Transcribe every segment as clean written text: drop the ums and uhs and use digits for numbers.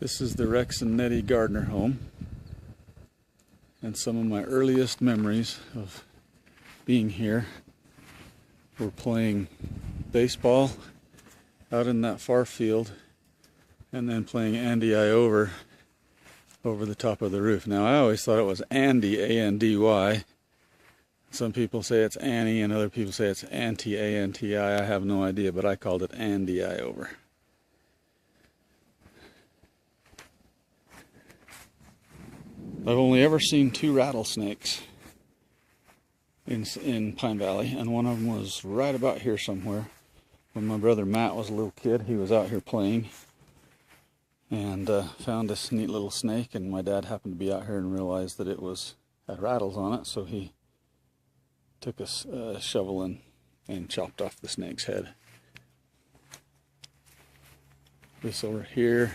This is the Rex and Nettie Gardner home, and some of my earliest memories of being here were playing baseball out in that far field and then playing Andy-I over the top of the roof. Now I always thought it was Andy, A-N-D-Y. Some people say it's Annie and other people say it's Auntie, A-N-T-I. I have no idea, but I called it Andy-I over. I've only ever seen 2 rattlesnakes in Pine Valley, and one of them was right about here somewhere. When my brother Matt was a little kid, he was out here playing and found this neat little snake, and my dad happened to be out here and realized that it had rattles on it, so he took a shovel and chopped off the snake's head. This over here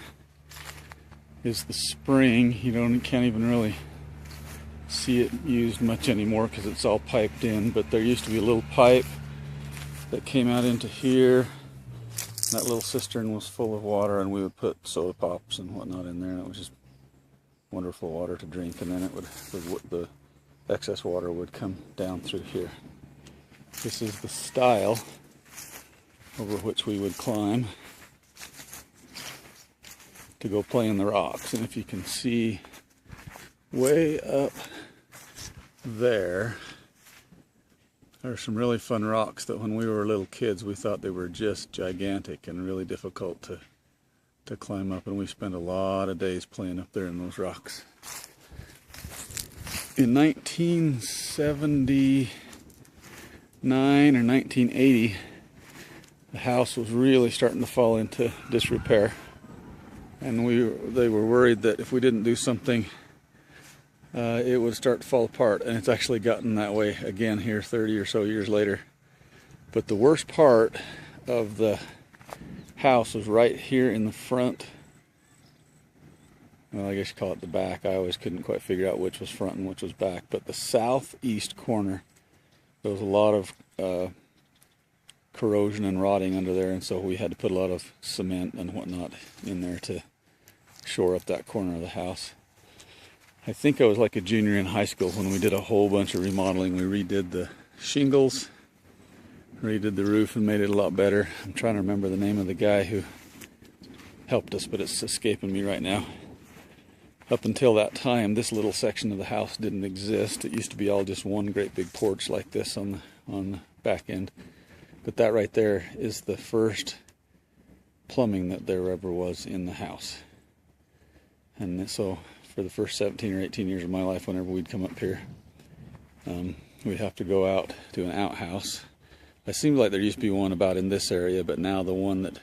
is the spring. You can't even really see it used much anymore because it's all piped in, but there used to be a little pipe that came out into here. That little cistern was full of water, and we would put soda pops and whatnot in there, and it was just wonderful water to drink, and then the excess water would come down through here. This is the stile over which we would climb to go play in the rocks. And if you can see way up there are some really fun rocks that when we were little kids we thought they were just gigantic and really difficult to climb up, and we spent a lot of days playing up there in those rocks. In 1979 or 1980, the house was really starting to fall into disrepair, and they were worried that if we didn't do something, it would start to fall apart. And it's actually gotten that way again here 30 or so years later. But the worst part of the house was right here in the front. Well, I guess you call it the back. I always couldn't quite figure out which was front and which was back. But the southeast corner, there was a lot of corrosion and rotting under there, and so we had to put a lot of cement and whatnot in there to shore up that corner of the house. I think I was like a junior in high school when we did a whole bunch of remodeling. We redid the shingles, redid the roof, and made it a lot better. I'm trying to remember the name of the guy who helped us, but it's escaping me right now. Up until that time, this little section of the house didn't exist. It used to be all just one great big porch like this on the back end. But that right there is the first plumbing that there ever was in the house. And so for the first 17 or 18 years of my life, whenever we'd come up here, we'd have to go out to an outhouse. It seemed like there used to be one about in this area, but now the one that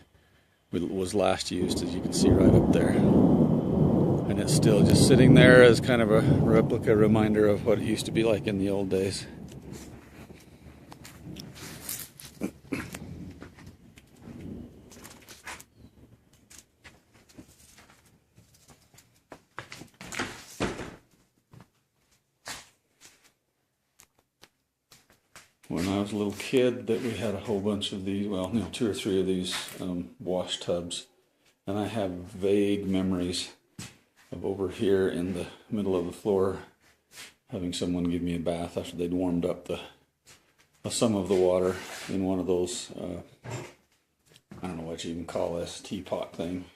was last used, as you can see right up there. And it's still just sitting there as kind of a replica reminder of what it used to be like in the old days. When I was a little kid, that we had a whole bunch of these, well, 2 or 3 of these wash tubs, and I have vague memories of over here in the middle of the floor having someone give me a bath after they'd warmed up some of the water in one of those, I don't know what you even call this, teapot thing,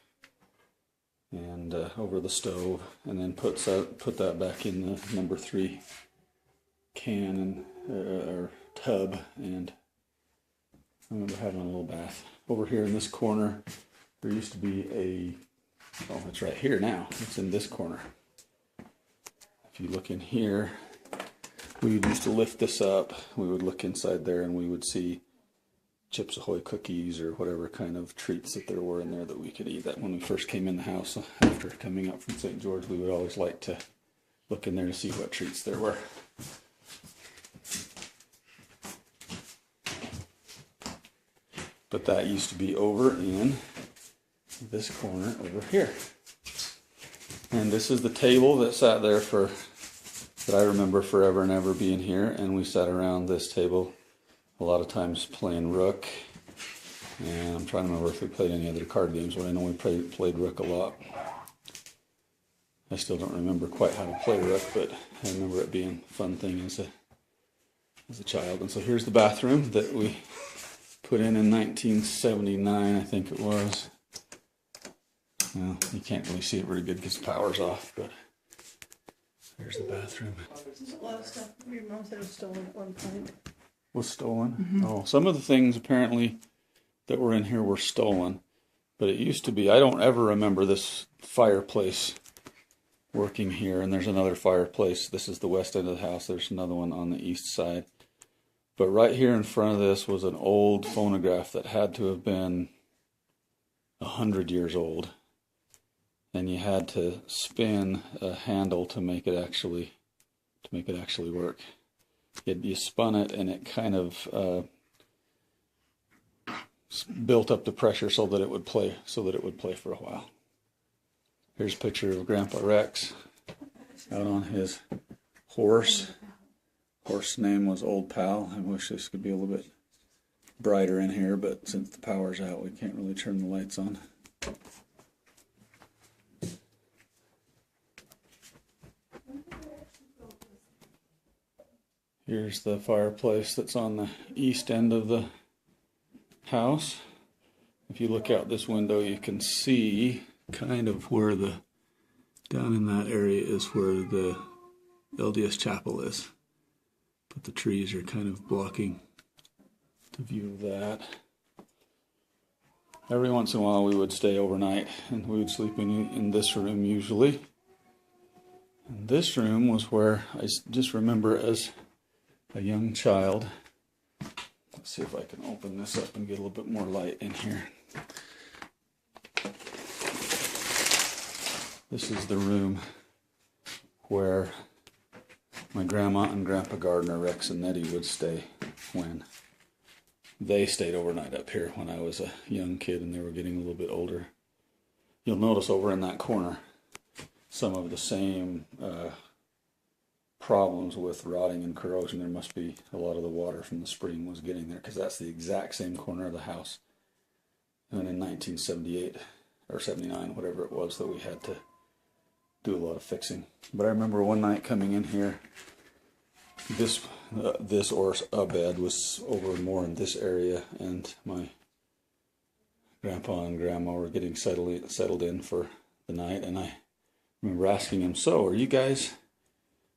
and over the stove, and then put that back in the number 3 can or tub, and I remember having a little bath. Over here in this corner, there used to be oh, it's right here now. It's in this corner. If you look in here, we used to lift this up. We would look inside there, and we would see Chips Ahoy cookies or whatever kind of treats that there were in there that we could eat. That when we first came in the house after coming up from St. George, we would always like to look in there to see what treats there were. But that used to be over in this corner over here. And this is the table that sat there that I remember forever and ever being here, and we sat around this table a lot of times playing Rook, and I'm trying to remember if we played any other card games, but I know we played Rook a lot. I still don't remember quite how to play rook, but I remember it being a fun thing as a child. And so here's the bathroom that we put in 1979, I think it was. Well, you can't really see it very good because the power's off, but there's the bathroom. There's a lot of stuff. Your mom said it was stolen at one point. Was stolen? Oh, some of the things apparently that were in here were stolen. But it used to be, I don't ever remember this fireplace working here. And there's another fireplace. This is the west end of the house. There's another one on the east side. But right here in front of this was an old phonograph that had to have been 100 years old. And you had to spin a handle to make it actually work. You spun it, and it kind of built up the pressure so that it would play for a while. Here's a picture of Grandpa Rex out on his horse. Horse name was Old Pal. I wish this could be a little bit brighter in here, but since the power's out, we can't really turn the lights on. Here's the fireplace that's on the east end of the house. If you look out this window, you can see kind of where down in that area is where the LDS chapel is. But the trees are kind of blocking the view of that. Every once in a while we would stay overnight, and we would sleep in this room usually. And this room was where I just remember as a young child. Let's see if I can open this up and get a little bit more light in here. This is the room where my grandma and Grandpa Gardner, Rex and Nettie, would stay when they stayed overnight up here when I was a young kid and they were getting a little bit older. You'll notice over in that corner some of the same problems with rotting and corrosion. There must be a lot of the water from the spring was getting there, because that's the exact same corner of the house. And in 1978 or 79, whatever it was, that we had to do a lot of fixing. But I remember one night coming in here, this or a bed was over more in this area, and my grandpa and grandma were getting settled in for the night, and I remember asking him, "So, are you guys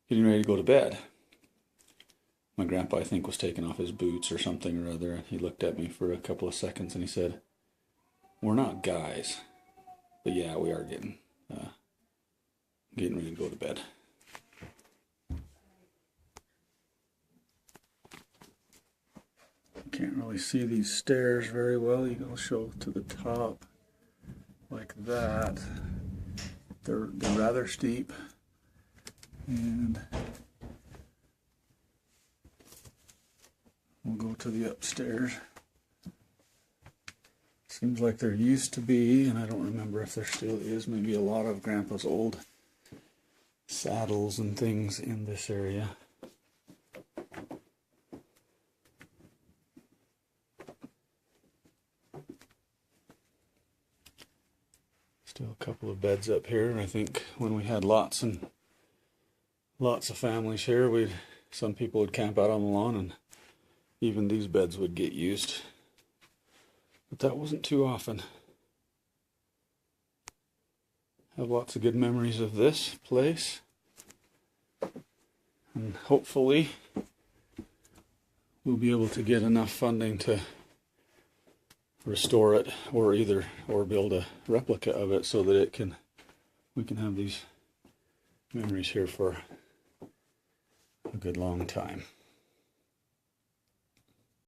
getting ready to go to bed?" My grandpa, I think, was taking off his boots or something or other, and he looked at me for a couple of seconds and he said, "We're not guys, but yeah, we are getting ready to go to bed." Can't really see these stairs very well. You gotta show to the top like that. They're rather steep. And we'll go to the upstairs. Seems like there used to be, and I don't remember if there still is, maybe a lot of Grandpa's old saddles and things in this area. Still a couple of beds up here, and I think when we had lots of families here, some people would camp out on the lawn, and even these beds would get used. But that wasn't too often. Have lots of good memories of this place. And hopefully we'll be able to get enough funding to restore it, or build a replica of it so that we can have these memories here for a good long time.